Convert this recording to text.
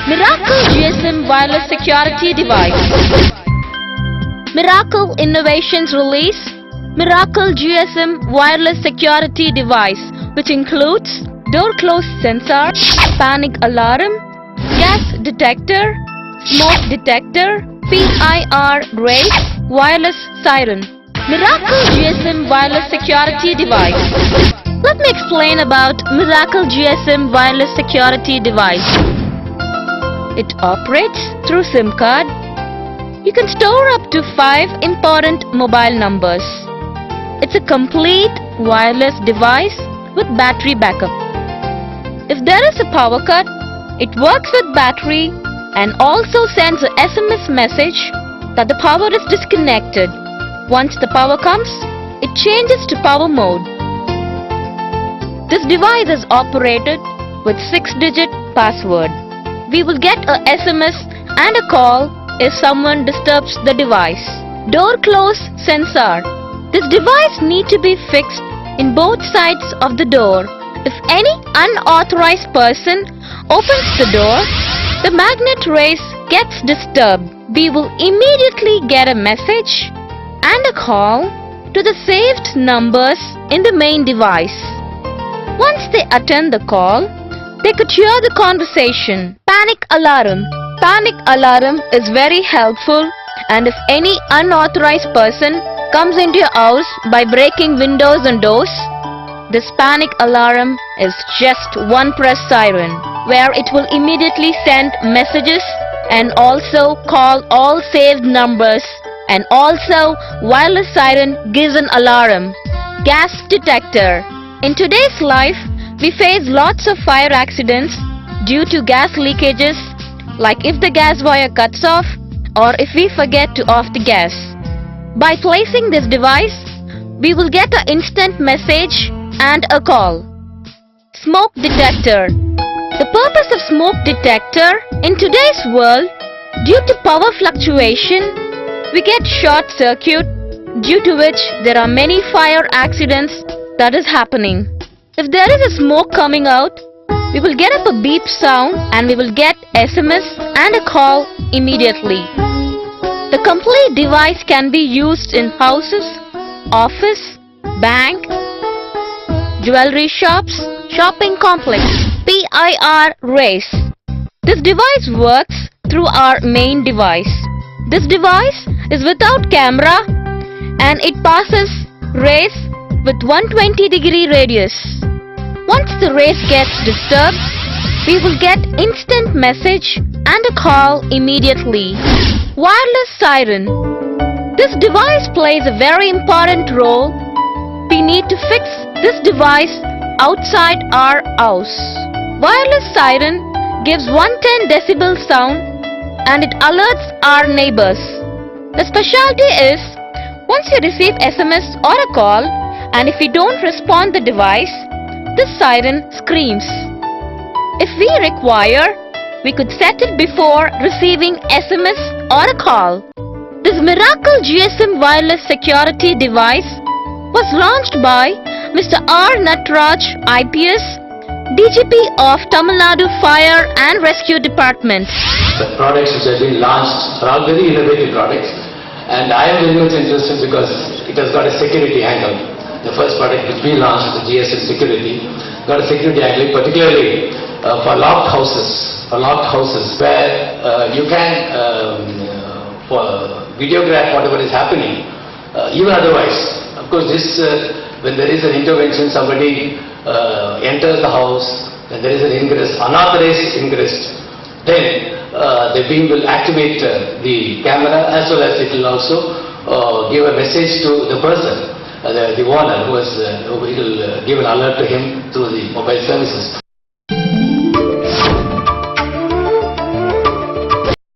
Miracle GSM Wireless Security Device. Miracle Innovations release Miracle GSM Wireless Security Device, which includes door close sensor, panic alarm, gas detector, smoke detector, PIR race, wireless siren. Miracle GSM Wireless Security Device. Let me explain about Miracle GSM Wireless Security Device. It operates through SIM card. You can store up to 5 important mobile numbers. It's a complete wireless device with battery backup. If there is a power cut, it works with battery and also sends a SMS message that the power is disconnected. Once the power comes, it changes to power mode. This device is operated with 6-digit password. We will get a SMS and a call if someone disturbs the device. Door close sensor. This device needs to be fixed in both sides of the door. If any unauthorized person opens the door, the magnet race gets disturbed. We will immediately get a message and a call to the saved numbers in the main device. Once they attend the call, they could hear the conversation. Panic alarm. Panic alarm is very helpful, and if any unauthorized person comes into your house by breaking windows and doors, this panic alarm is just one press siren, where it will immediately send messages and also call all saved numbers, and also wireless siren gives an alarm. Gas detector. In today's life, we face lots of fire accidents due to gas leakages, like if the gas wire cuts off or if we forget to off the gas. By placing this device, we will get an instant message and a call. Smoke detector. The purpose of smoke detector in today's world, due to power fluctuation, we get short circuit, due to which there are many fire accidents that is happening. If there is a smoke coming out, we will get up a beep sound and we will get SMS and a call immediately. The complete device can be used in houses, office, bank, jewelry shops, shopping complex. PIR race. This device works through our main device. This device is without camera and it passes race with 120-degree radius. Once the race gets disturbed, we will get instant message and a call immediately. Wireless siren. This device plays a very important role. We need to fix this device outside our house. Wireless siren gives 110 decibel sound and it alerts our neighbors. The specialty is, once you receive SMS or a call and if we don't respond the device, this siren screams. If we require, we could set it before receiving SMS or a call. This Miracle GSM Wireless Security Device was launched by Mr. R. Natraj, IPS, DGP of Tamil Nadu Fire and Rescue Department. The products which have been launched are all very innovative products, and I am very much interested because it has got a security angle. The first product which we launched, the GSM Security, got a security angle, particularly for locked houses. Where you can videograph whatever is happening, even otherwise. Of course, this when there is an intervention, somebody enters the house, and there is an ingress, unauthorized ingress, then the beam will activate the camera, as well as it will also give a message to the person, the owner, it will give an alert to him through the mobile services.